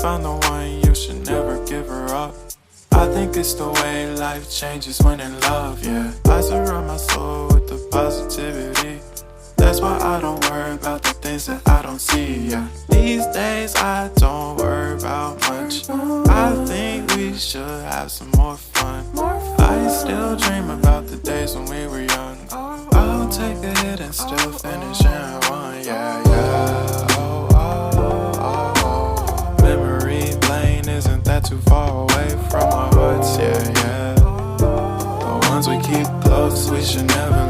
found the one, you should never give her up. I think it's the way life changes when in love, yeah. I surround my soul with the positivity. That's why I don't worry about the things that I don't see, yeah. These days I don't worry about much. I think we should have some more fun. I still dream about the days when we were young. I'll take a hit and still finish in one, yeah, yeah. Oh, oh, oh, oh. Memory lane isn't that too far away from our hearts, yeah, yeah. The ones we keep close, we should never